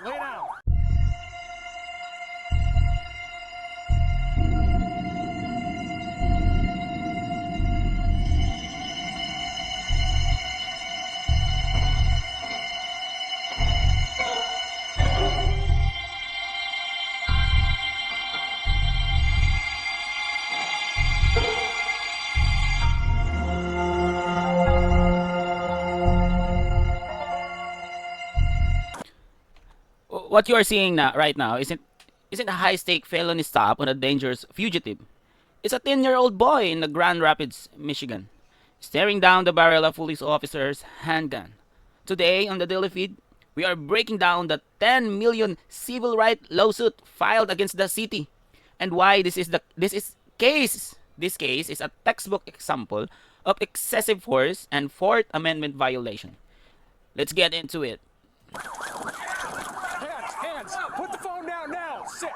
Lay down. What you are seeing right now isn't a high-stake felony stop on a dangerous fugitive. It's a 10-year-old boy in the Grand Rapids, Michigan, staring down the barrel of police officer's handgun. Today on the DailyFeed, we are breaking down the 10 million civil rights lawsuit filed against the city and why this case is a textbook example of excessive force and Fourth Amendment violation. Let's get into it. Hands. Put the phone down now. Sit.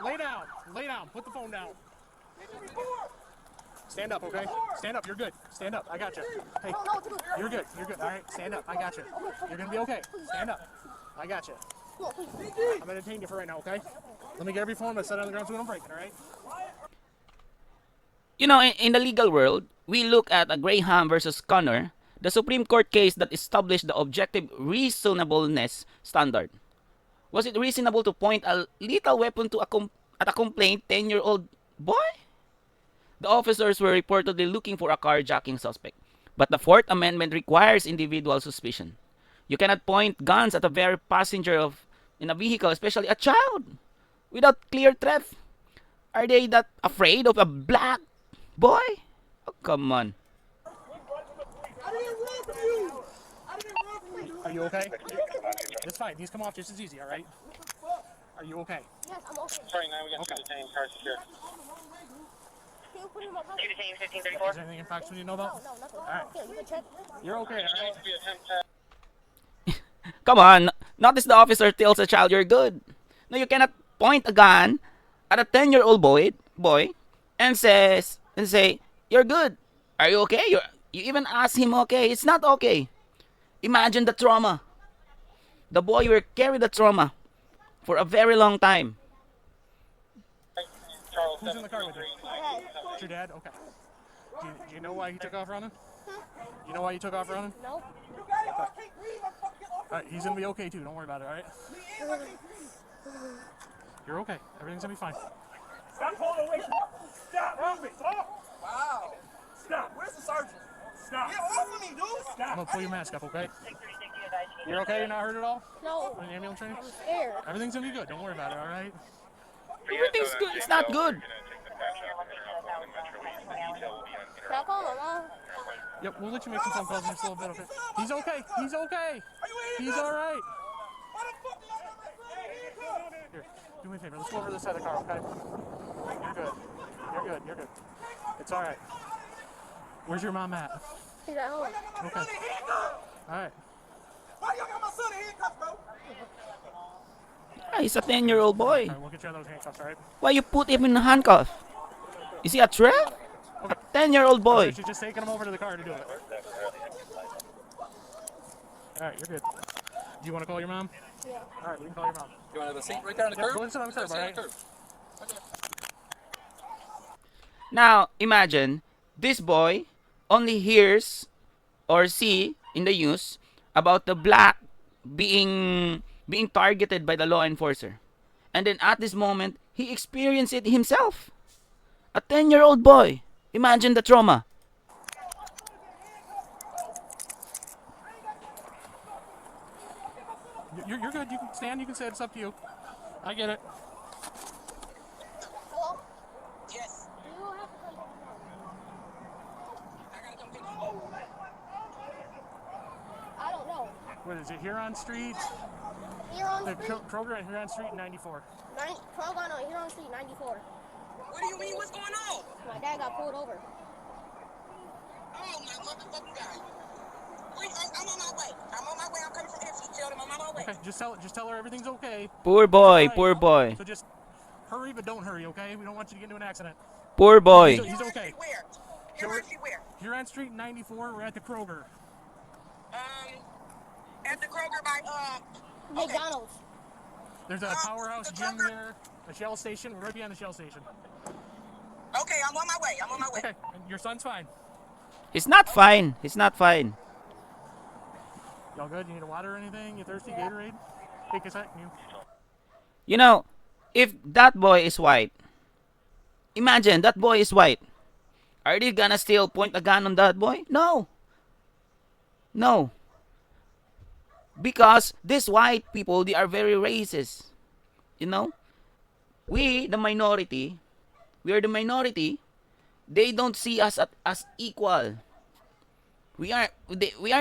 Lay down. Put the phone down. Stand up, okay? Stand up. You're good. Stand up. I got you. Hey, you're good. All right, stand up. I got you. You're gonna be okay. Stand up. I got you. I'm gonna detain you for right now, okay? Let me get every phone. I'm gonna set it on the ground so we don't break it, all right? You know, in the legal world, we look at a Graham versus Connor, the Supreme Court case that established the objective reasonableness standard. Was it reasonable to point a lethal weapon at a complaint 10-year-old boy? The officers were reportedly looking for a carjacking suspect, but the Fourth Amendment requires individual suspicion. You cannot point guns at a very passenger in a vehicle, especially a child, without clear threat. Are they that afraid of a black boy? Oh, come on. Are you okay? It's fine. These come off just as easy, all right? Are you okay? Yes, I'm okay. Sorry, now we got to detain car secure. Can you put him up? You detain 1534? Is there anything in fact we need to know about? No, nothing. All right. Here, you can check. You're okay, all right? Be attempt Come on. Notice the officer tells a child you're good. No, you cannot point a gun at a 10-year-old boy and say, you're good. Are you okay? You even ask him okay. It's not okay. Imagine the trauma. The boy will carry the trauma for a very long time. Charles Who's in the car with you? Dad. It's your dad? Okay. Do you know why he took off running? You know why you took off running? No. Alright, he's gonna be okay too. Don't worry about it, alright? You're okay. Everything's gonna be fine. Stop pulling away from me. Stop. Move me. Stop. Wow. Stop. Where's the sergeant? Stop. Get off of me, dude. Stop. I'm gonna pull your mask up, okay? You're okay? You're not hurt at all? No. In the ambulance training? I'm scared. Everything's gonna be good. Don't worry about it, alright? Everything's good. It's not good. Can I call my mom? Yep, we'll let you make some phone calls in just a little bit, okay? He's okay. He's okay. He's alright. Here, do me a favor. Let's go over to the side of the car, okay? You're good. It's alright. Where's your mom at? He's at home. Okay. Alright. Why y'all got my son in handcuffs, bro? He's a 10-year-old boy. Alright, we'll get you on those handcuffs, alright? Why you put him in handcuffs? Is he a threat? A 10-year-old boy. She's just taking him over to the car to do it. Alright, you're good. Do you want to call your mom? Yeah. Alright, we can call your mom. You want to have a seat right there on the curb? Go and sit on the curb, alright? Now, imagine, this boy only hears or see in the news about the black being targeted by the law enforcer. And then at this moment, he experienced it himself. A 10-year-old boy. Imagine the trauma. You're good. You can stand. You can sit. It's up to you. I get it. Hello? Yes. Do you have to come? I gotta come pick you up. I don't know. What is it? Huron Street? Here on The street? Kroger on Huron Street, 94. 12 on here on street 94. What do you mean? What's going on? My dad got pulled over. Oh, my motherfucking God. Wait, I'm on my way. I'm coming from FC. Tell them I'm on my way. Okay, just tell her everything's okay. Poor boy, Alright. poor boy. So just hurry, but don't hurry, okay? We don't want you to get into an accident. Poor boy. He's okay. Where? Huron Street where? Huron Street, 94. We're at the Kroger. At the Kroger by, McDonald's. There's a powerhouse gym here, a Shell station. We're right behind the Shell station. Okay, I'm on my way. I'm on my way. Okay, and your son's fine. He's not fine. He's not fine. Y'all good? You need a water or anything? You thirsty? Gatorade? Take a sec. You know, if that boy is white, imagine that boy is white. Are they gonna still point a gun on that boy? No. No. Because these white people, they are very racist. You know? We, the minority, we are the minority. They don't see us as equal. We are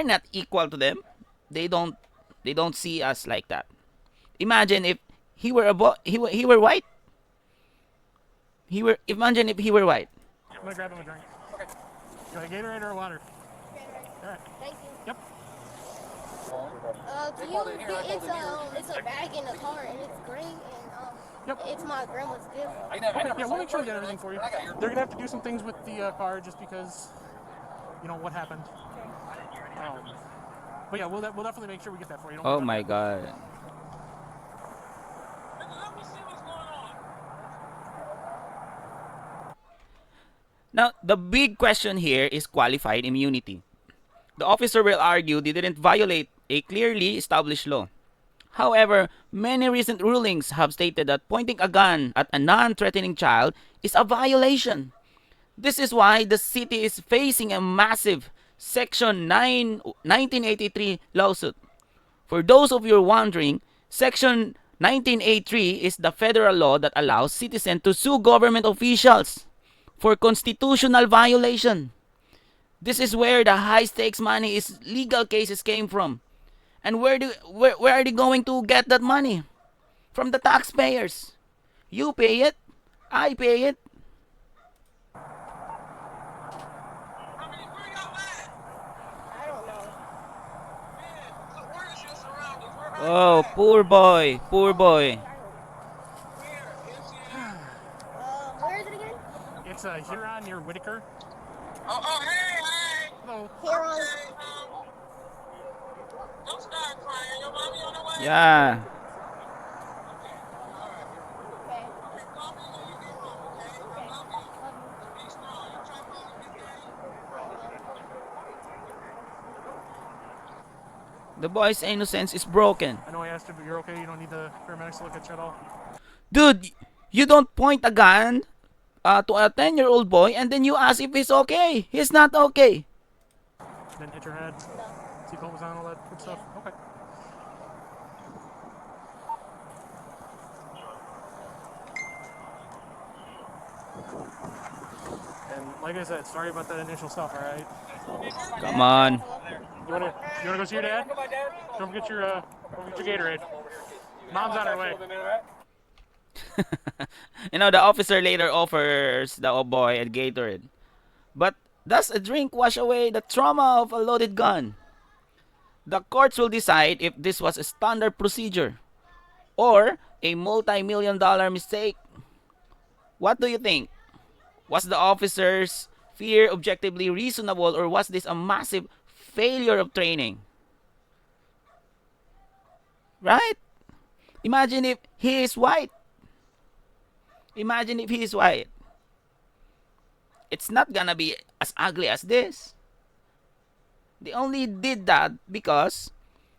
not equal to them. They don't see us like that. Imagine if he were he were white. Imagine if he were white. I'm gonna grab him a drink. Okay. You want a Gatorade or a water? Gatorade. All right. Thank you. Yep. It's a bag in the car and it's green and Yep. it's my grandma's gift. Okay, yeah, we'll make sure we get everything for you. They're gonna have to do some things with the car just because, you know, what happened. But yeah, we'll definitely make sure we get that for you. Don't Oh worry my about god. Let me see what's going on. Now, the big question here is qualified immunity. The officer will argue they didn't violate a clearly established law. However, many recent rulings have stated that pointing a gun at a non-threatening child is a violation. This is why the city is facing a massive Section 1983 lawsuit. For those of you wondering, Section 1983 is the federal law that allows citizens to sue government officials for constitutional violation. This is where the high-stakes money is legal cases came from. And where are they going to get that money? From the taxpayers. You pay it. I pay it. I don't know. Oh, poor boy. Poor boy. Where is it again? It's Huron near Whitaker. Hey. Hello. Huron. Don't start crying. Your mommy on the way. Yeah. Okay. Call me when you get home, okay? I love you. Be strong. You try to follow this game. The boy's innocence is broken. I know I asked you, but you're okay. You don't need the paramedics to look at you at all. Dude, you don't point a gun to a 10-year-old boy and then you ask if he's okay. He's not okay. Didn't hit your head. No. Seatbelt was on, all that good stuff. Okay. And like I said, sorry about that initial stuff. All right. Come on. You wanna go see your dad? Don't forget your Gatorade. Mom's on her way. You know, the officer later offers the boy a Gatorade. But does a drink wash away the trauma of a loaded gun? The courts will decide if this was a standard procedure or a multi-million-dollar mistake. What do you think? Was the officer's fear objectively reasonable, or was this a massive failure of training? Right? Imagine if he is white. Imagine if he is white. It's not gonna be as ugly as this. They only did that because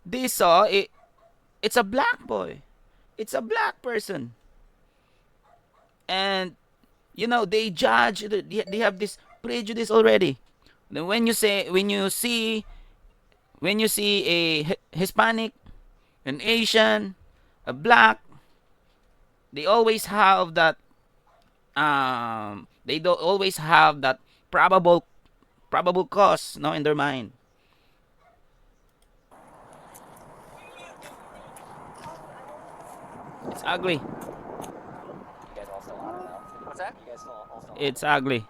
they saw it's a black boy. It's a black person. And, you know, they judge, they have this prejudice already. Then when you see a Hispanic, an Asian, a black, they always have that always have that probable cause, no, in their mind. It's ugly. You guys all still on it now? What's that? You guys all still on it? It's ugly.